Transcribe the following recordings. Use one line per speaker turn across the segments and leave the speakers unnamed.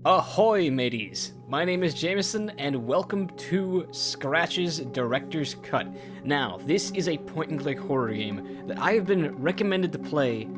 Ahoy, mateys! My name is Jameson, and welcome to Scratch's Director's Cut. Now, this is a point-and-click horror game that I have been recommended to play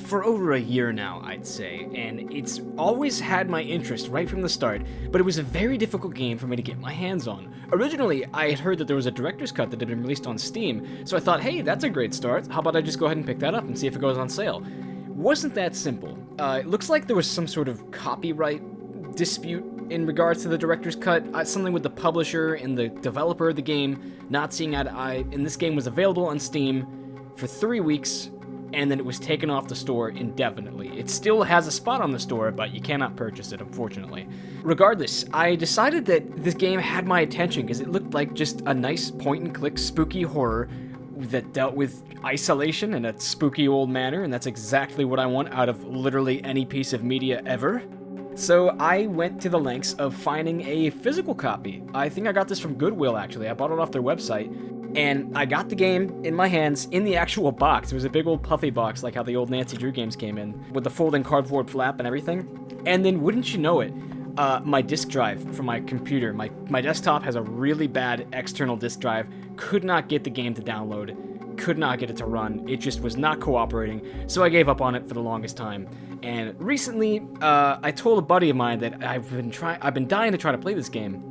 for over a year now, I'd say, and it's always had my interest right from the start, but it was a very difficult game for me to get my hands on. Originally, I had heard that there was a Director's Cut that had been released on Steam, so I thought, hey, that's a great start. How about I just go ahead and pick that up and see if it goes on sale? Wasn't that simple. It looks like there was some sort of copyright dispute in regards to the director's cut, something with the publisher and the developer of the game not seeing eye to eye, and this game was available on Steam for 3 weeks, and then it was taken off the store indefinitely. It still has a spot on the store, but you cannot purchase it, unfortunately. Regardless, I decided that this game had my attention because it looked like just a nice point-and-click spooky horror that dealt with isolation in a spooky old manor, and that's exactly what I want out of literally any piece of media ever. So I went to the lengths of finding a physical copy. I think I got this from Goodwill, actually. I bought it off their website, and I got the game in my hands in the actual box. It was a big old puffy box, like how the old Nancy Drew games came in, with the folding cardboard flap and everything. And then, wouldn't you know it, my disk drive from my computer, my desktop has a really bad external disk drive, could not get the game to download, could not get it to run, it just was not cooperating, so I gave up on it for the longest time. And recently, I told a buddy of mine that I've been dying to try to play this game,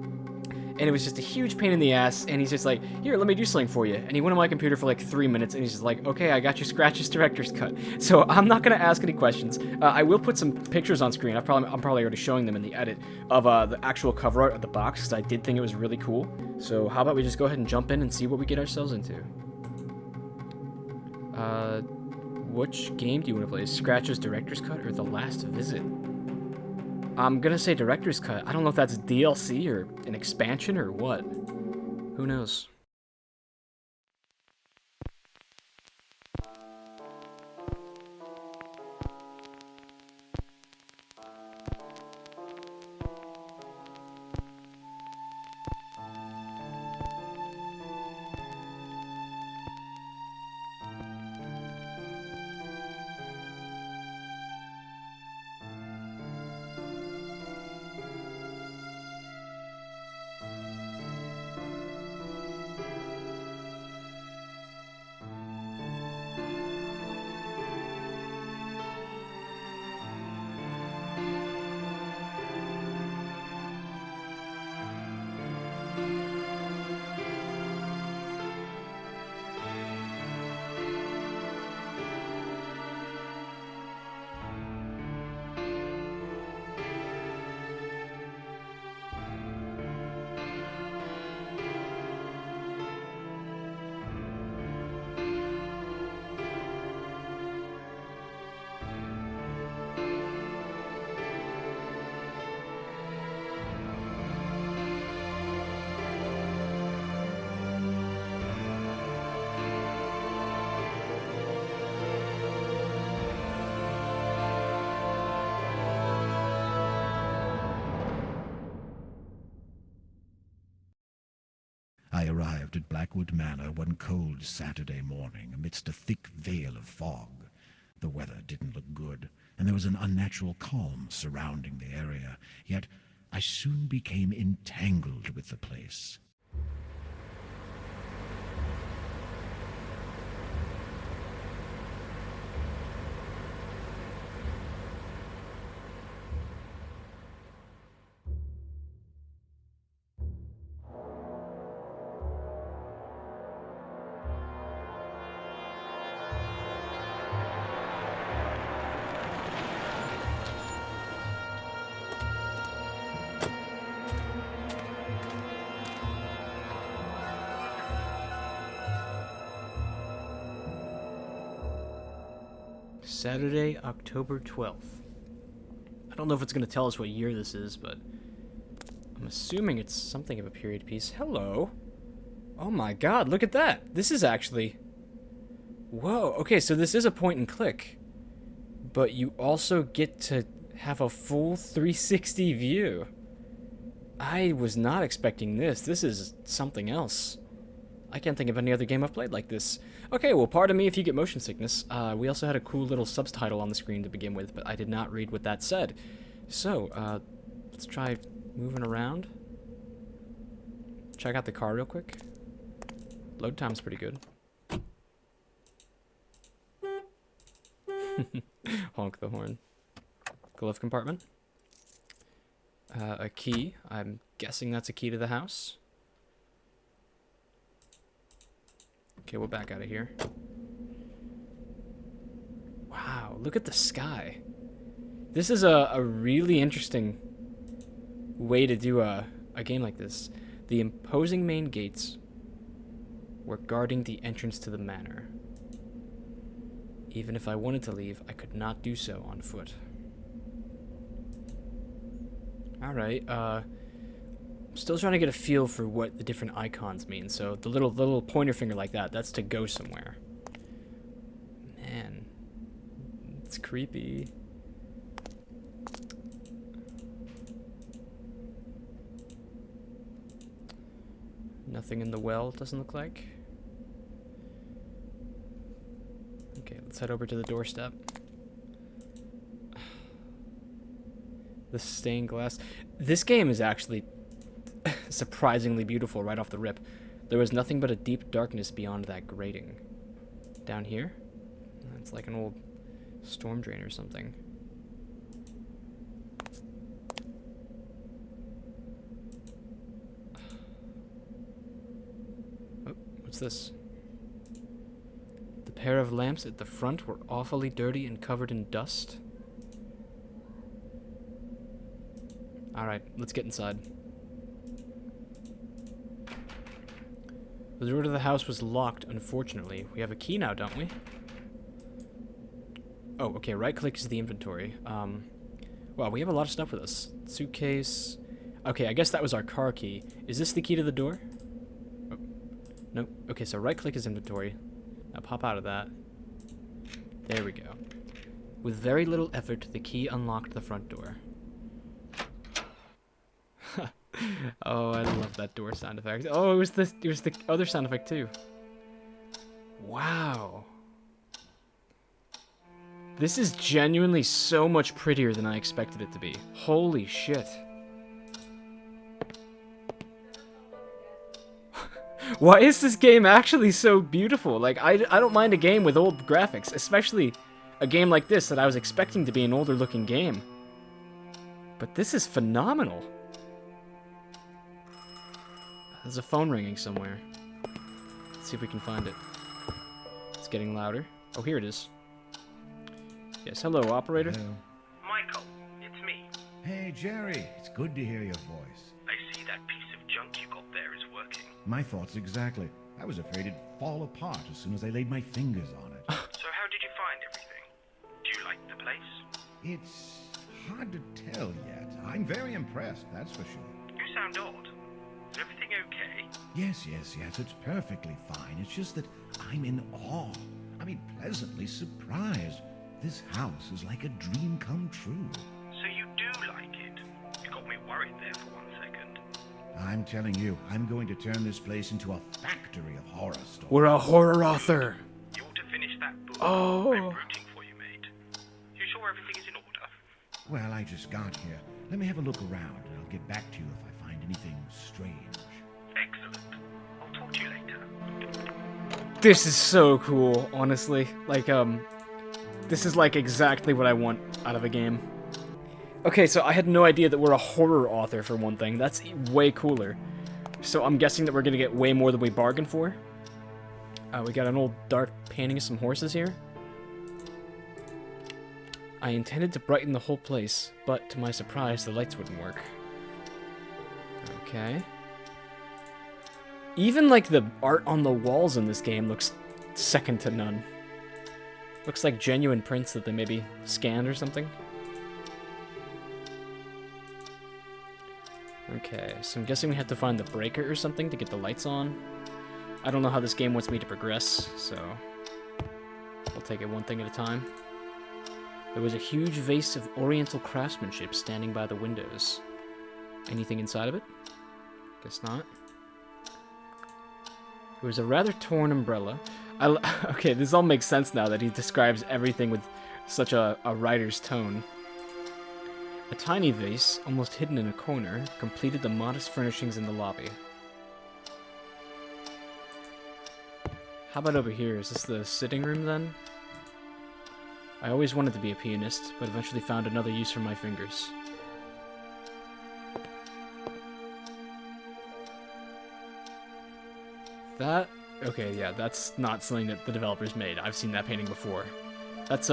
and it was just a huge pain in the ass, and he's just like, here, let me do something for you. And he went on my computer for like 3 minutes, and he's just like, okay, I got you Scratch's Director's Cut. So I'm not going to ask any questions. I will put some pictures on screen. I'm probably already showing them in the edit of the actual cover art of the box, because I did think it was really cool. So how about we just go ahead and jump in and see what we get ourselves into. Which game do you want to play? Scratch's Director's Cut or The Last Visit? I'm gonna say Director's Cut. I don't know if that's DLC or an expansion or what. Who knows?
I arrived at Blackwood Manor one cold Saturday morning amidst a thick veil of fog. The weather didn't look good, and there was an unnatural calm surrounding the area, yet I soon became entangled with the place.
Saturday, October 12th. I don't know if it's going to tell us what year this is, but I'm assuming it's something of a period piece. Hello. Oh my god, look at that. This is actually... Whoa, okay, so this is a point and click, but you also get to have a full 360 view. I was not expecting this. This is something else. I can't think of any other game I've played like this. Okay, well, pardon me if you get motion sickness. We also had a cool little subtitle on the screen to begin with, but I did not read what that said. So, let's try moving around. Check out the car real quick. Load time's pretty good. Honk the horn. Glove compartment. A key. I'm guessing that's a key to the house. Okay, we're back out of here. Wow, look at the sky. This is a really interesting way to do a game like this. The imposing main gates were guarding the entrance to the manor. Even if I wanted to leave, I could not do so on foot. Alright, I'm still trying to get a feel for what the different icons mean. So the little pointer finger like that, that's to go somewhere. Man, it's creepy. Nothing in the well, doesn't look like. Okay, let's head over to the doorstep. The stained glass. This game is actually surprisingly beautiful right off the rip. There was nothing but a deep darkness beyond that grating. Down here? It's like an old storm drain or something. Oh, what's this? The pair of lamps at the front were awfully dirty and covered in dust. Alright, let's get inside. The door to the house was locked, unfortunately. We have a key now, don't we? Oh, okay, right-click is the inventory. Wow, we have a lot of stuff with us. Suitcase. Okay, I guess that was our car key. Is this the key to the door? Oh, no. Okay, so right-click is inventory. Now pop out of that. There we go. With very little effort, the key unlocked the front door. Oh, I love that door sound effect. Oh, it was the other sound effect too. Wow. This is genuinely so much prettier than I expected it to be. Holy shit. Why is this game actually so beautiful? Like, I don't mind a game with old graphics, especially a game like this that I was expecting to be an older looking game. But this is phenomenal. There's a phone ringing somewhere. Let's see if we can find it. It's getting louder. Oh, here it is. Yes, hello, operator.
Hello.
Michael, it's me.
Hey, Jerry. It's good to hear your voice.
I see that piece of junk you got there is working.
My thoughts exactly. I was afraid it'd fall apart as soon as I laid my fingers on it.
So how did you find everything? Do you like the place?
It's hard to tell yet. I'm very impressed, that's for sure.
You sound odd. Is everything okay?
Yes, it's perfectly fine. It's just that I'm in awe. I mean, pleasantly surprised. This house is like a dream come true.
So you do like it? You got me worried there for 1 second.
I'm telling you, I'm going to turn this place into a factory of horror stories.
We're a horror author.
You ought to finish that book.
Oh.
I'm rooting for you, mate. You sure everything is in order?
Well, I just got here. Let me have a look around, and I'll get back to you if I find anything strange.
Excellent. I'll talk to you later.
This is so cool, honestly. Like, this is like exactly what I want out of a game. Okay, so I had no idea that we're a horror author for one thing. That's way cooler. So I'm guessing that we're gonna get way more than we bargained for. We got an old dark painting of some horses here. I intended to brighten the whole place, but to my surprise, the lights wouldn't work. Okay. Even, like, the art on the walls in this game looks second to none. Looks like genuine prints that they maybe scanned or something. Okay, so I'm guessing we have to find the breaker or something to get the lights on. I don't know how this game wants me to progress, so we'll take it one thing at a time. There was a huge vase of oriental craftsmanship standing by the windows. Anything inside of it? Guess not. It was a rather torn umbrella. Okay, this all makes sense now that he describes everything with such a writer's tone. A tiny vase, almost hidden in a corner, completed the modest furnishings in the lobby. How about over here? Is this the sitting room then? I always wanted to be a pianist, but eventually found another use for my fingers. That... okay, yeah, that's not something that the developers made. I've seen that painting before. That's,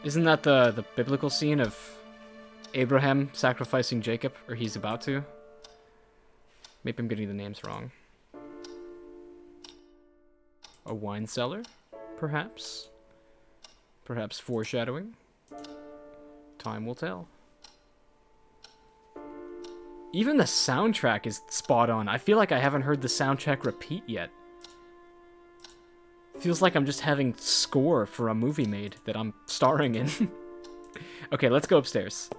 isn't that the biblical scene of Abraham sacrificing Jacob, or he's about to? Maybe I'm getting the names wrong. A wine cellar, perhaps? Perhaps foreshadowing? Time will tell. Even the soundtrack is spot on. I feel like I haven't heard the soundtrack repeat yet. Feels like I'm just having score for a movie made that I'm starring in. Okay, let's go upstairs.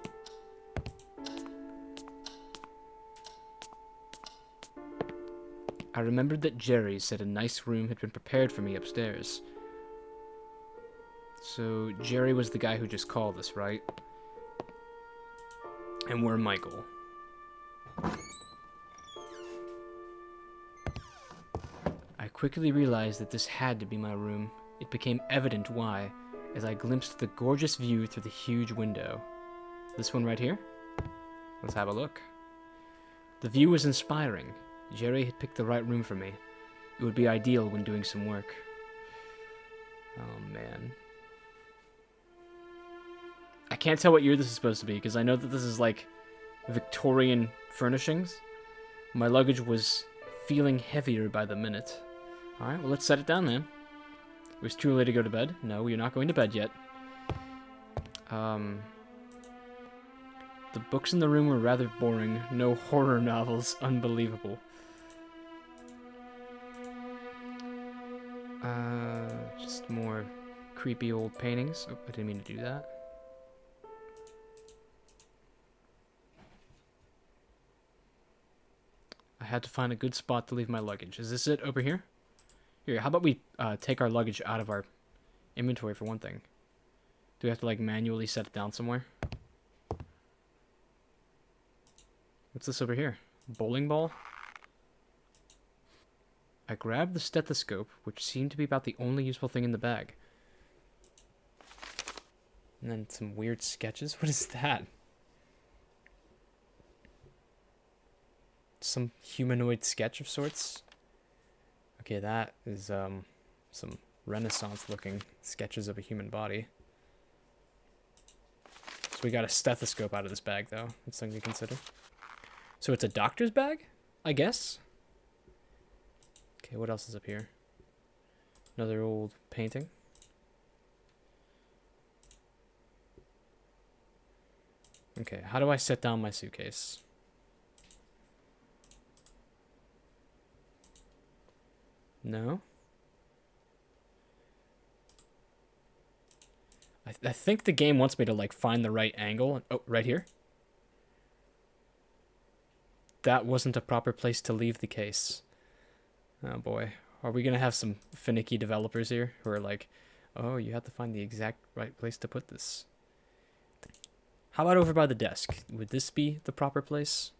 I remembered that Jerry said a nice room had been prepared for me upstairs. So, Jerry was the guy who just called us, right? And we're Michael. I quickly realized that this had to be my room. It became evident why, as I glimpsed the gorgeous view through the huge window. This one right here? Let's have a look. The view was inspiring. Jerry had picked the right room for me. It would be ideal when doing some work. Oh, man. I can't tell what year this is supposed to be, because I know that this is, like, Victorian furnishings. My luggage was feeling heavier by the minute. Alright, well, let's set it down, man. It was too late to go to bed. No, you're not going to bed yet. The books in the room were rather boring. No horror novels. Unbelievable. Just more creepy old paintings. Oh, I didn't mean to do that. I had to find a good spot to leave my luggage. Is this it over here? Here, how about we take our luggage out of our inventory for one thing? Do we have to, like, manually set it down somewhere? What's this over here? Bowling ball? I grabbed the stethoscope, which seemed to be about the only useful thing in the bag. And then some weird sketches. What is that? Some humanoid sketch of sorts? Okay, that is some Renaissance-looking sketches of a human body. So we got a stethoscope out of this bag, though. That's something to consider. So it's a doctor's bag, I guess? Okay, what else is up here? Another old painting. Okay, how do I set down my suitcase? No? I think the game wants me to, like, find the right angle. Oh, right here. That wasn't a proper place to leave the case. Oh boy. Are we gonna have some finicky developers here who are like, oh, you have to find the exact right place to put this? How about over by the desk? Would this be the proper place?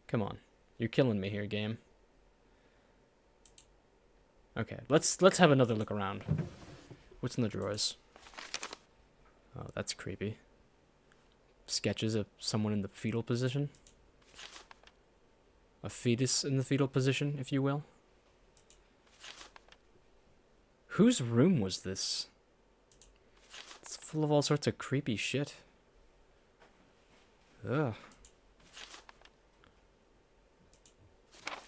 Come on. You're killing me here, game. Okay, let's have another look around. What's in the drawers? Oh, that's creepy. Sketches of someone in the fetal position. A fetus in the fetal position, if you will. Whose room was this? It's full of all sorts of creepy shit. Ugh.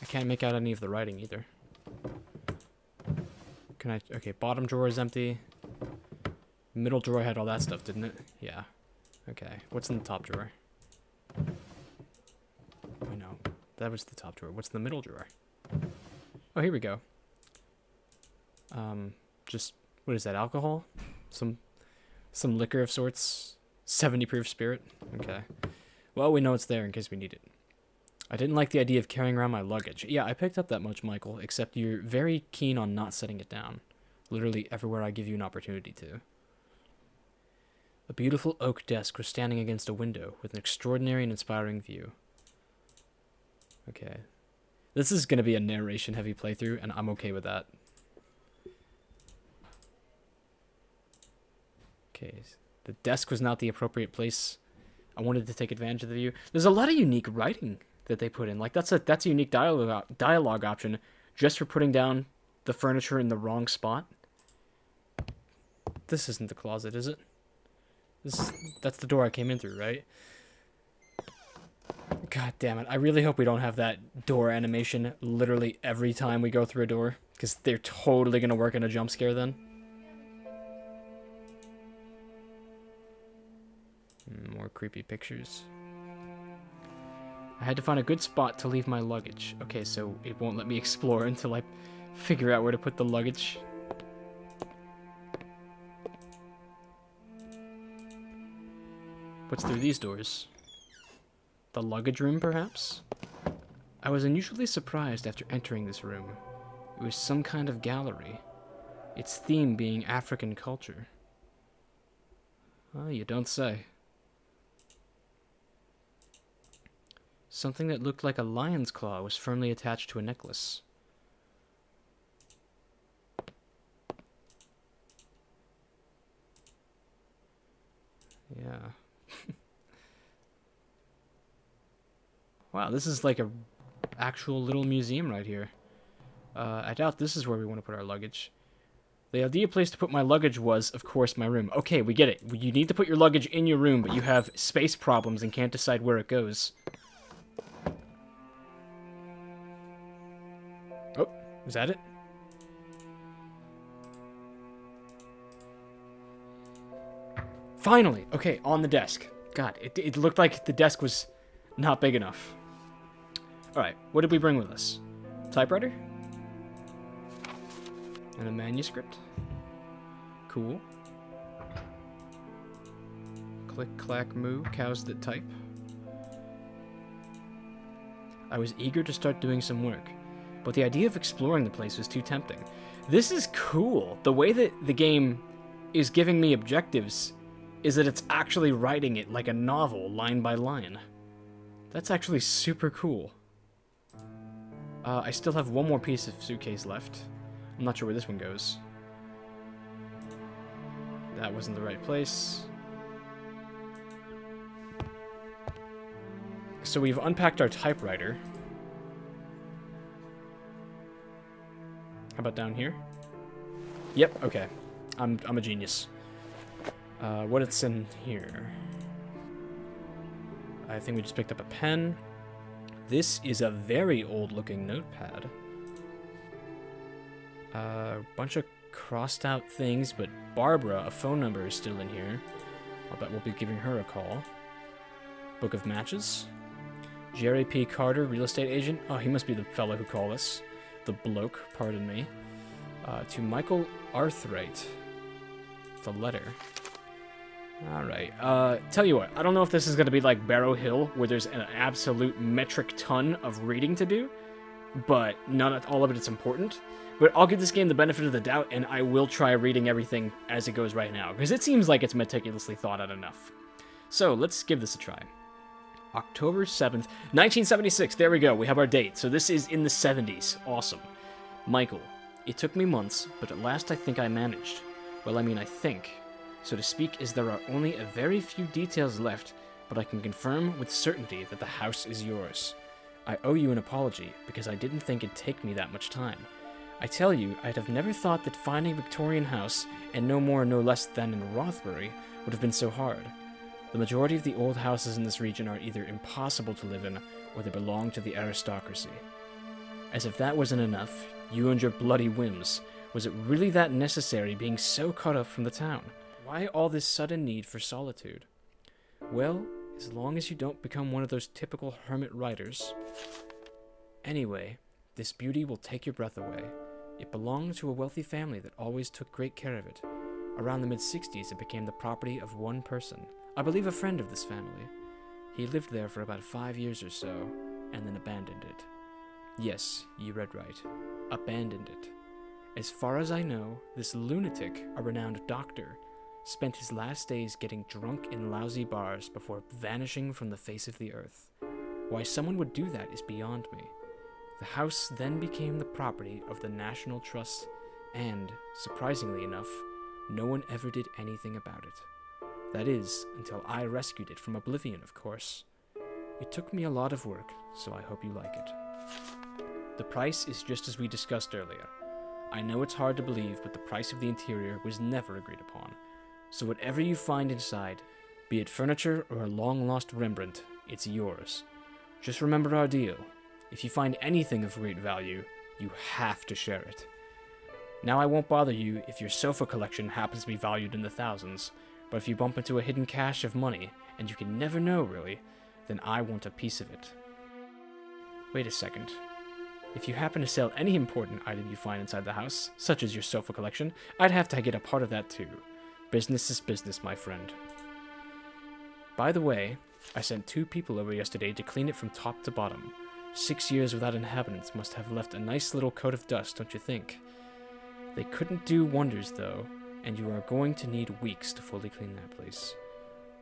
I can't make out any of the writing either. Can I... okay, bottom drawer is empty. Middle drawer had all that stuff, didn't it? Yeah. Okay, what's in the top drawer? Oh no, that was the top drawer. What's in the middle drawer? Oh, here we go. Just, what is that, alcohol? Some liquor of sorts? 70 proof spirit? Okay. Well, we know it's there in case we need it. I didn't like the idea of carrying around my luggage. Yeah, I picked up that much, Michael, except you're very keen on not setting it down. Literally everywhere I give you an opportunity to. A beautiful oak desk was standing against a window with an extraordinary and inspiring view. Okay. This is going to be a narration-heavy playthrough, and I'm okay with that. Okay. The desk was not the appropriate place. I wanted to take advantage of the view. There's a lot of unique writing that they put in. Like, that's a unique dialogue option just for putting down the furniture in the wrong spot. This isn't the closet, is it? That's the door I came in through, right? God damn it. I really hope we don't have that door animation literally every time we go through a door, because they're totally going to work in a jump scare then. More creepy pictures. I had to find a good spot to leave my luggage. Okay, so it won't let me explore until I figure out where to put the luggage. What's through these doors? The luggage room, perhaps? I was unusually surprised after entering this room. It was some kind of gallery, its theme being African culture. Oh, you don't say. Something that looked like a lion's claw was firmly attached to a necklace. Yeah. Wow, this is like a actual little museum right here. I doubt this is where we want to put our luggage. The ideal place to put my luggage was, of course, my room. Okay, we get it. You need to put your luggage in your room, but you have space problems and can't decide where it goes. Oh, is that it? Finally! Okay, on the desk. God, it looked like the desk was not big enough. Alright, what did we bring with us? Typewriter? And a manuscript? Cool. Click, clack, moo, cows that type. I was eager to start doing some work, but the idea of exploring the place was too tempting. This is cool. The way that the game is giving me objectives is that it's actually writing it like a novel, line by line. That's actually super cool. I still have one more piece of suitcase left. I'm not sure where this one goes. That wasn't the right place. So we've unpacked our typewriter. How about down here? Yep, okay. I'm a genius. What is in here? I think we just picked up a pen. This is a very old-looking notepad. A bunch of crossed-out things, but Barbara, a phone number, is still in here. I'll bet we'll be giving her a call. Book of matches. Jerry P. Carter, real estate agent. Oh, he must be the fellow who called us. The bloke, pardon me. To Michael Arthright. The letter. Alright, tell you what, I don't know if this is going to be like Barrow Hill, where there's an absolute metric ton of reading to do, but not all of it is important. But I'll give this game the benefit of the doubt, and I will try reading everything as it goes right now, because it seems like it's meticulously thought out enough. So, let's give this a try. October 7th, 1976, there we go, we have our date. So this is in the 70s, awesome. Michael, it took me months, but at last I think I managed. Well, I mean, I think. So to speak, as there are only a very few details left, but I can confirm with certainty that the house is yours. I owe you an apology, because I didn't think it'd take me that much time. I tell you, I'd have never thought that finding a Victorian house, and no more no less than in Rothbury, would have been so hard. The majority of the old houses in this region are either impossible to live in, or they belong to the aristocracy. As if that wasn't enough, you and your bloody whims, was it really that necessary being so cut off from the town? Why all this sudden need for solitude? Well, as long as you don't become one of those typical hermit writers. Anyway, this beauty will take your breath away. It belonged to a wealthy family that always took great care of it. Around the mid-60s, it became the property of one person. I believe a friend of this family. He lived there for about 5 years or so, and then abandoned it. Yes, you read right. Abandoned it. As far as I know, this lunatic, a renowned doctor, spent his last days getting drunk in lousy bars before vanishing from the face of the earth. Why someone would do that is beyond me. The house then became the property of the National Trust, and, surprisingly enough, no one ever did anything about it. That is, until I rescued it from oblivion, of course. It took me a lot of work, so I hope you like it. The price is just as we discussed earlier. I know it's hard to believe, but the price of the interior was never agreed upon. So whatever you find inside, be it furniture or a long-lost Rembrandt, it's yours. Just remember our deal. If you find anything of great value, you have to share it. Now I won't bother you if your sofa collection happens to be valued in the thousands, but if you bump into a hidden cache of money, and you can never know really, then I want a piece of it. Wait a second. If you happen to sell any important item you find inside the house, such as your sofa collection, I'd have to get a part of that too. Business is business, my friend. By the way, I sent 2 people over yesterday to clean it from top to bottom. 6 years without inhabitants must have left a nice little coat of dust, don't you think? They couldn't do wonders, though, and you are going to need weeks to fully clean that place.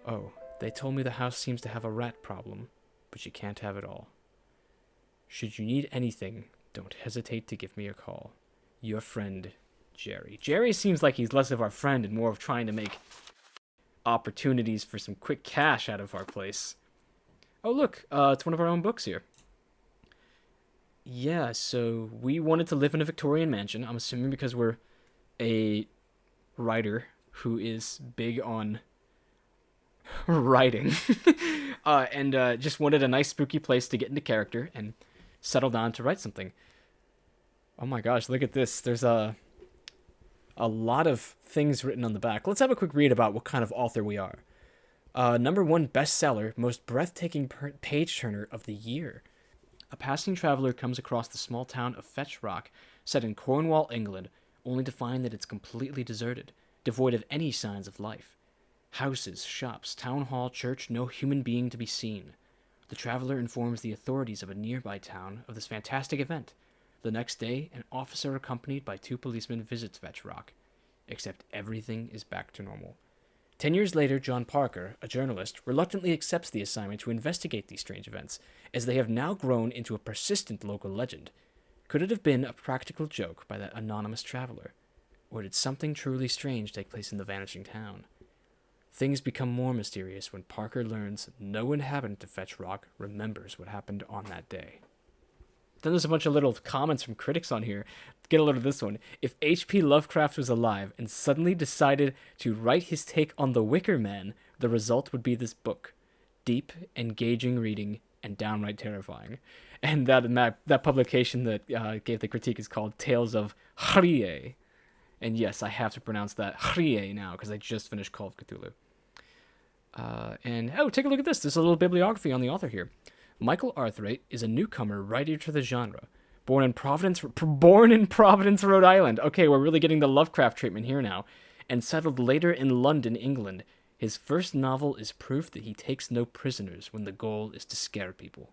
Oh, they told me the house seems to have a rat problem, but you can't have it all. Should you need anything, don't hesitate to give me a call. Your friend, Jerry. Jerry seems like he's less of our friend and more of trying to make opportunities for some quick cash out of our place. Oh, look, it's one of our own books here. Yeah, so we wanted to live in a Victorian mansion. I'm assuming because we're a writer who is big on writing. and just wanted a nice spooky place to get into character and settle down to write something. Oh my gosh, look at this. There's a lot of things written on the back. Let's have a quick read about what kind of author we are. #1 bestseller, most breathtaking page-turner of the year. A passing traveler comes across the small town of Fetch Rock, set in Cornwall, England, only to find that it's completely deserted, devoid of any signs of life. Houses, shops, town hall, church, no human being to be seen. The traveler informs the authorities of a nearby town of this fantastic event. The next day, an officer accompanied by 2 policemen visits Fetch Rock, except everything is back to normal. 10 years later, John Parker, a journalist, reluctantly accepts the assignment to investigate these strange events, as they have now grown into a persistent local legend. Could it have been a practical joke by that anonymous traveler? Or did something truly strange take place in the vanishing town? Things become more mysterious when Parker learns no inhabitant of Fetch Rock remembers what happened on that day. Then there's a bunch of little comments from critics on here. Get a load of this one. If H.P. Lovecraft was alive and suddenly decided to write his take on The Wicker Man, the result would be this book. Deep, engaging reading, and downright terrifying. And that publication that gave the critique is called Tales of Hrie. And yes, I have to pronounce that Hrie now, because I just finished Call of Cthulhu. Take a look at this. There's a little bibliography on the author here. Michael Arthurate is a newcomer writer to the genre. Born in Providence, Rhode Island. Okay, we're really getting the Lovecraft treatment here now. And settled later in London, England. His first novel is proof that he takes no prisoners when the goal is to scare people.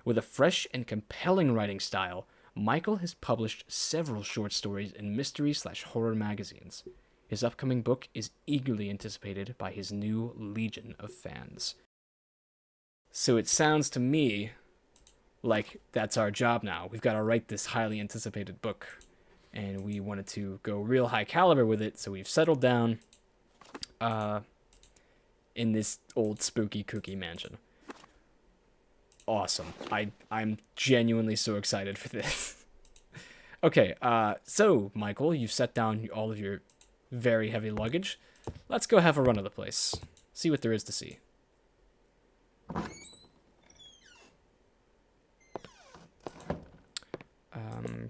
With a fresh and compelling writing style, Michael has published several short stories in mystery/horror magazines. His upcoming book is eagerly anticipated by his new legion of fans. So it sounds to me like that's our job now. We've got to write this highly anticipated book. And we wanted to go real high caliber with it, so we've settled down in this old spooky kooky mansion. Awesome. I'm genuinely so excited for this. Okay, so Michael, you've set down all of your very heavy luggage. Let's go have a run of the place. See what there is to see.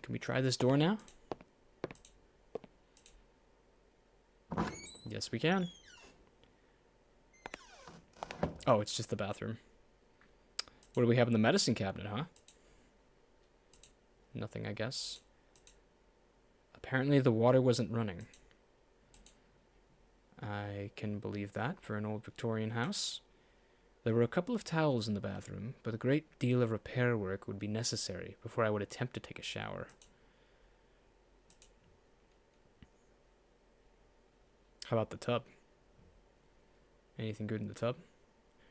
Can we try this door now? Yes, we can. Oh, it's just the bathroom. What do we have in the medicine cabinet, huh? Nothing, I guess. Apparently the water wasn't running. I can believe that for an old Victorian house. There were a couple of towels in the bathroom, but a great deal of repair work would be necessary before I would attempt to take a shower. How about the tub? Anything good in the tub?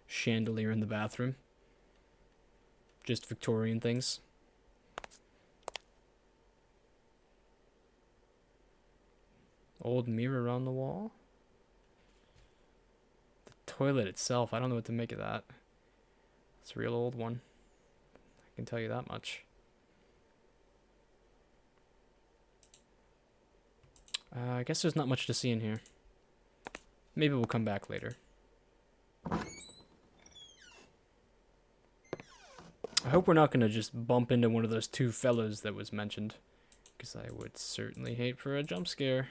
Chandelier in the bathroom. Just Victorian things. Old mirror on the wall. The toilet itself, I don't know what to make of that. It's a real old one. I can tell you that much. I guess there's not much to see in here. Maybe we'll come back later. I hope we're not going to just bump into one of those two fellows that was mentioned. Because I would certainly hate for a jump scare.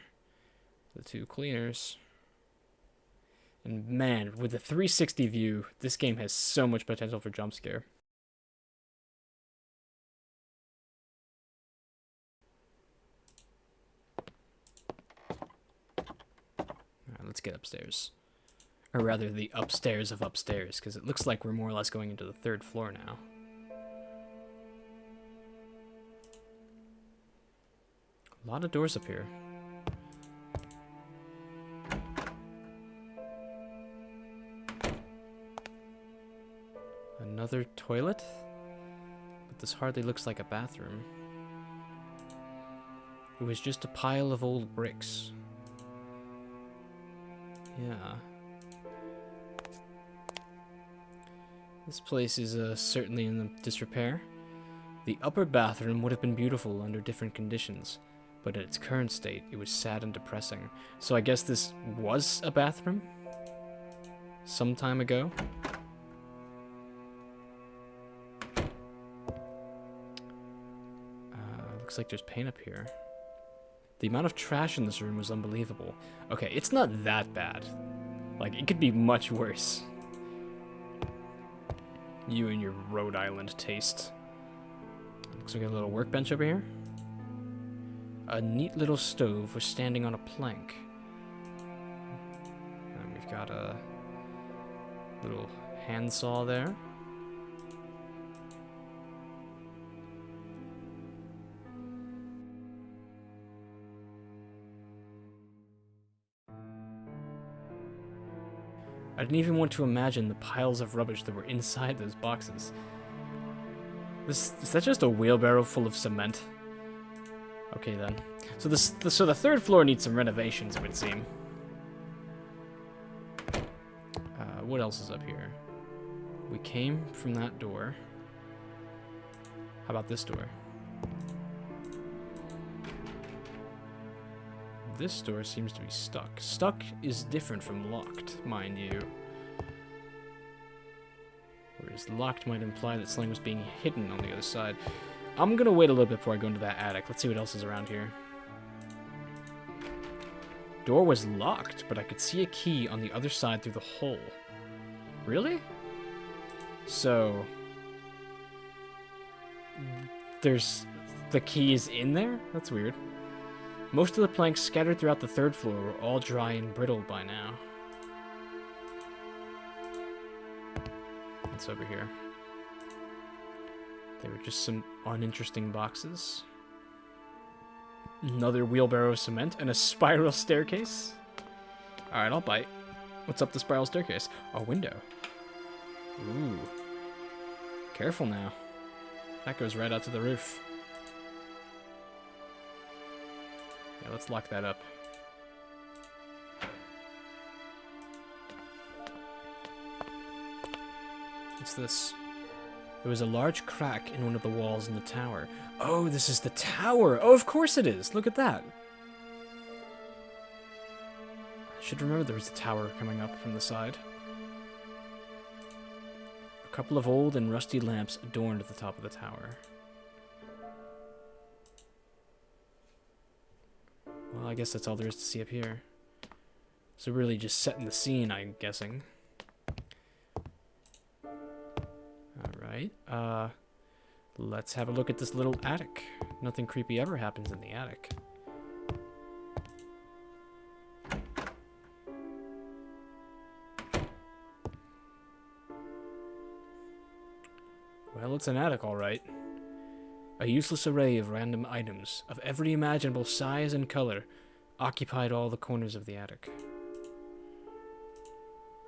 The two cleaners. And man, with the 360 view, this game has so much potential for jump scare. Alright, let's get upstairs. Or rather, the upstairs of upstairs, because it looks like we're more or less going into the 3rd floor now. A lot of doors up here. Another toilet? But this hardly looks like a bathroom. It was just a pile of old bricks. Yeah. This place is certainly in disrepair. The upper bathroom would have been beautiful under different conditions, but in its current state, it was sad and depressing. So I guess this was a bathroom? Some time ago? Looks like there's paint up here. The amount of trash in this room was unbelievable. Okay, it's not that bad. Like, it could be much worse. You and your Rhode Island taste. Looks like a little workbench over here. A neat little stove was standing on a plank. And we've got a little handsaw there. I didn't even want to imagine the piles of rubbish that were inside those boxes. Is that just a wheelbarrow full of cement? Okay then. So the 3rd floor needs some renovations, it would seem. What else is up here? We came from that door. How about this door? This door seems to be stuck. Stuck is different from locked, mind you. Whereas locked might imply that something was being hidden on the other side. I'm gonna wait a little bit before I go into that attic. Let's see what else is around here. Door was locked, but I could see a key on the other side through the hole. Really? So... the key is in there? That's weird. Most of the planks scattered throughout the 3rd floor were all dry and brittle by now. What's over here? They were just some uninteresting boxes. Another wheelbarrow of cement and a spiral staircase. Alright, I'll bite. What's up the spiral staircase? A window. Ooh. Careful now. That goes right out to the roof. Yeah, let's lock that up. What's this? There was a large crack in one of the walls in the tower. Oh, this is the tower! Oh, of course it is! Look at that! I should remember there was a tower coming up from the side. A couple of old and rusty lamps adorned the top of the tower. Well, I guess that's all there is to see up here. So really just setting the scene, I'm guessing. Alright, let's have a look at this little attic. Nothing creepy ever happens in the attic. Well, it's an attic, alright. A useless array of random items, of every imaginable size and color, occupied all the corners of the attic.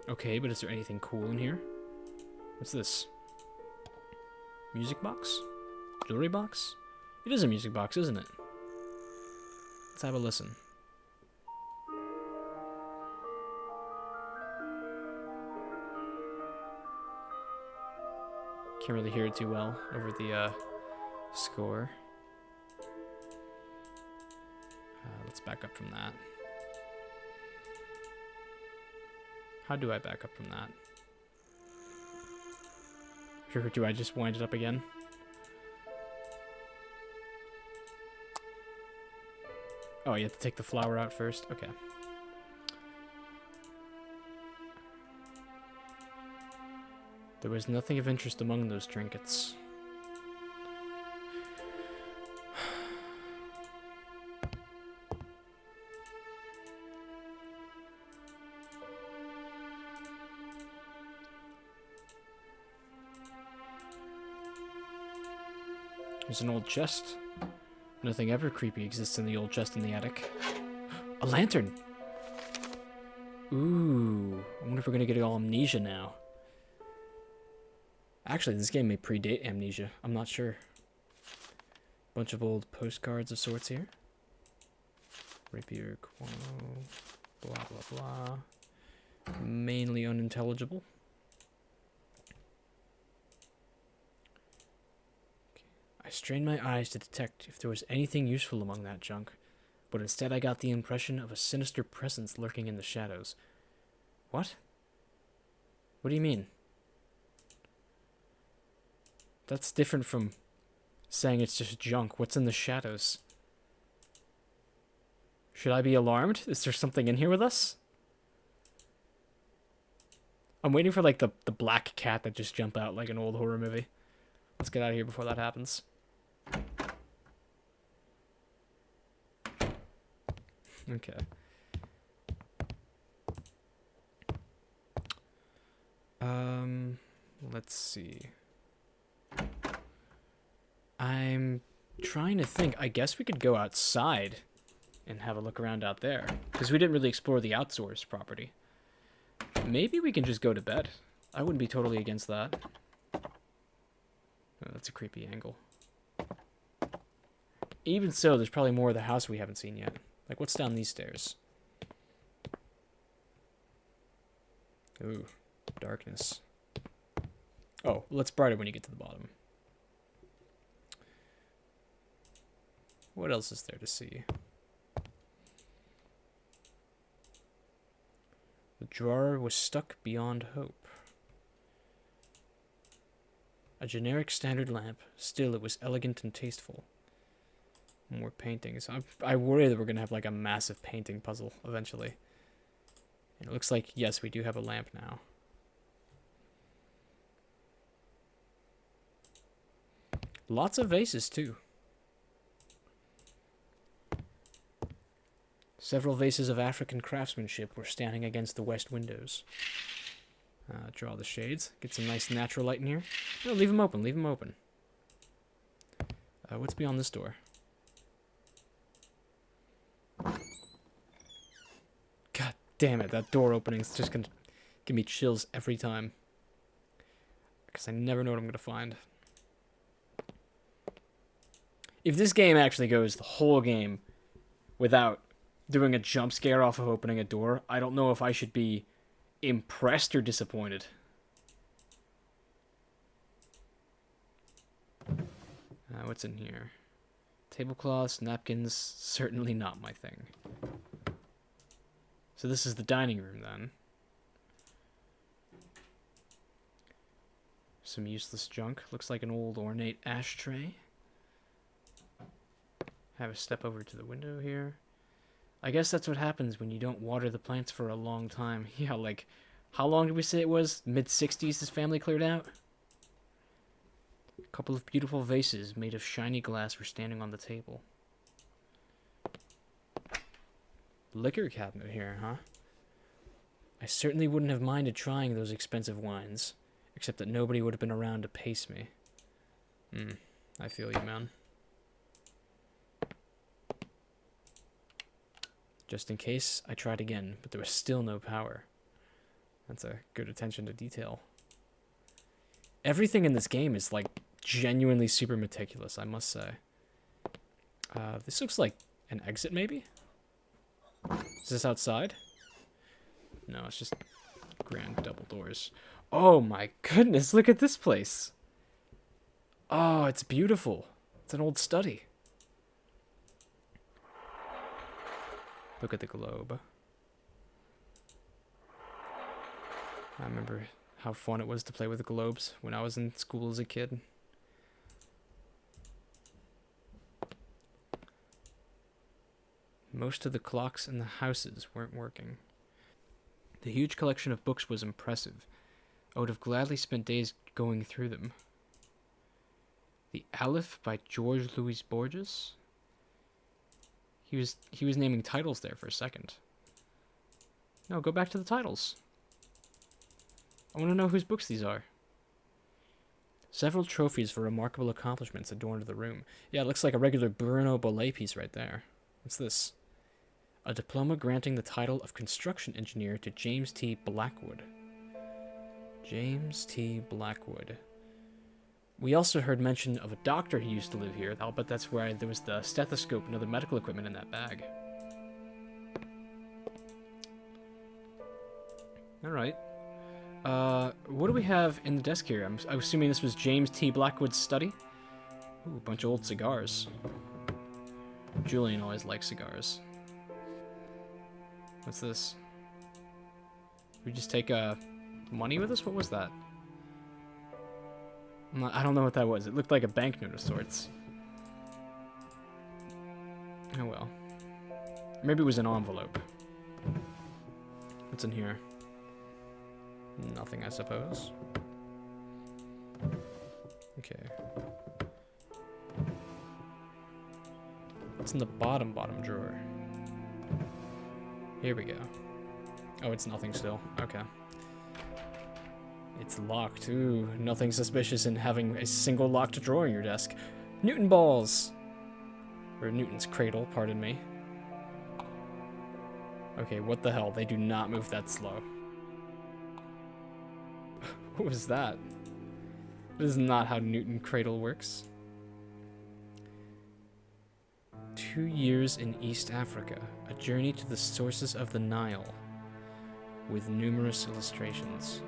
Okay, but is there anything cool in here? What's this? Music box? Jewelry box? It is a music box, isn't it? Let's have a listen. Can't really hear it too well over the score. Let's back up from that. How do I back up from that? Or do I just wind it up again? Oh, you have to take the flower out first? Okay. There was nothing of interest among those trinkets. There's an old chest. Nothing ever creepy exists in the old chest in the attic. A lantern! Ooh, I wonder if we're gonna get all amnesia now. Actually, this game may predate amnesia. I'm not sure. Bunch of old postcards of sorts here. Rapier, Quo, blah blah blah. Mainly unintelligible. I strained my eyes to detect if there was anything useful among that junk, but instead I got the impression of a sinister presence lurking in the shadows. What? What do you mean? That's different from saying it's just junk. What's in the shadows? Should I be alarmed? Is there something in here with us? I'm waiting for like the black cat that just jumped out like an old horror movie. Let's get out of here before that happens. Okay. Let's see. I'm trying to think. I guess we could go outside and have a look around out there, because we didn't really explore the outdoors property. Maybe we can just go to bed. I wouldn't be totally against that. Oh, that's a creepy angle. Even so, there's probably more of the house we haven't seen yet. Like, what's down these stairs? Ooh, darkness. Oh, well, it's brighter when you get to the bottom. What else is there to see? The drawer was stuck beyond hope. A generic standard lamp. Still, it was elegant and tasteful. More paintings. I worry that we're going to have like a massive painting puzzle eventually. And it looks like, yes, we do have a lamp now. Lots of vases, too. Several vases of African craftsmanship were standing against the west windows. Draw the shades. Get some nice natural light in here. No, leave them open. Leave them open. What's beyond this door? God damn it, that door opening is just gonna give me chills every time. Because I never know what I'm gonna find. If this game actually goes the whole game without doing a jump scare off of opening a door, I don't know if I should be impressed or disappointed. What's in here? Tablecloths, napkins, certainly not my thing. So this is the dining room then. Some useless junk. Looks like an old ornate ashtray. Have a step over to the window here. I guess that's what happens when you don't water the plants for a long time. Yeah, like, how long did we say it was? Mid-60s this family cleared out? A couple of beautiful vases made of shiny glass were standing on the table. Liquor cabinet here, huh? I certainly wouldn't have minded trying those expensive wines, except that nobody would have been around to pace me. I feel you, man. Just in case, I tried again, but there was still no power. That's a good attention to detail. Everything in this game is, like, genuinely super meticulous, I must say. This looks like an exit, maybe? Is this outside? No, it's just grand double doors. Oh my goodness, look at this place. Oh, it's beautiful. It's an old study. Look at the globe. I remember how fun it was to play with the globes when I was in school as a kid. Most of the clocks in the houses weren't working. The huge collection of books was impressive. I would have gladly spent days going through them. The Aleph by George Louis Borges? He was naming titles there for a second. No, go back to the titles. I want to know whose books these are. Several trophies for remarkable accomplishments adorned the room. Yeah, it looks like a regular Bruno Bollet piece right there. What's this? A diploma granting the title of construction engineer to James T. Blackwood. James T. Blackwood. We also heard mention of a doctor who used to live here. I'll bet that's where there was the stethoscope and other medical equipment in that bag. Alright. What do we have in the desk here? I'm assuming this was James T. Blackwood's study. Ooh, a bunch of old cigars. Julian always likes cigars. What's this? We just take money with us? What was that? I don't know what that was. It looked like a banknote of sorts. Oh well. Maybe it was an envelope. What's in here? Nothing, I suppose. Okay. What's in the bottom drawer? Here we go. Oh, it's nothing still. Okay. It's locked. Ooh, nothing suspicious in having a single locked drawer in your desk. Newton balls! Or Newton's cradle, pardon me. Okay, what the hell? They do not move that slow. What was that? This is not how Newton cradle works. 2 years in East Africa. A journey to the sources of the Nile. With numerous illustrations.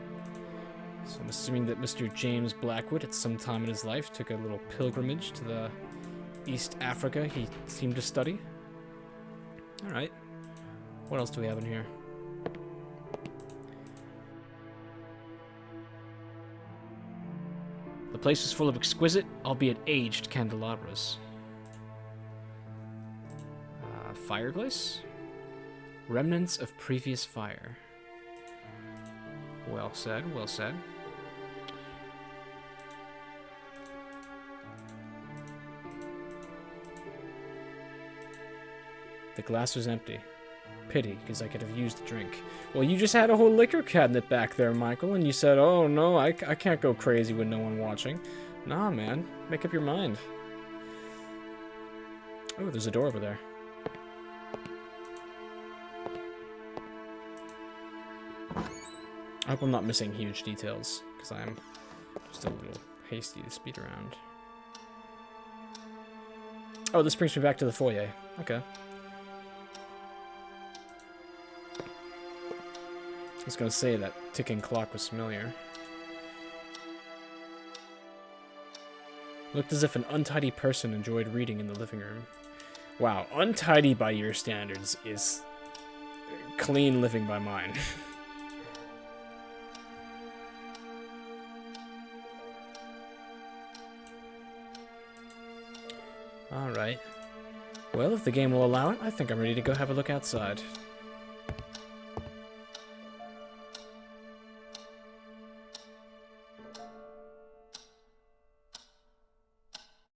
So I'm assuming that Mr. James Blackwood at some time in his life took a little pilgrimage to the East Africa he seemed to study. Alright. What else do we have in here? The place was full of exquisite, albeit aged, candelabras. Fireplace? Remnants of previous fire. Well said, well said. The glass was empty. Pity, because I could have used a drink. Well, you just had a whole liquor cabinet back there, Michael, and you said, oh no, I can't go crazy with no one watching. Nah, man, make up your mind. Oh, there's a door over there. I hope I'm not missing huge details, because I'm just a little hasty to speed around. Oh, this brings me back to the foyer. Okay. I was going to say that ticking clock was familiar. Looked as if an untidy person enjoyed reading in the living room. Wow, untidy by your standards is clean living by mine. Alright. Well, if the game will allow it, I think I'm ready to go have a look outside.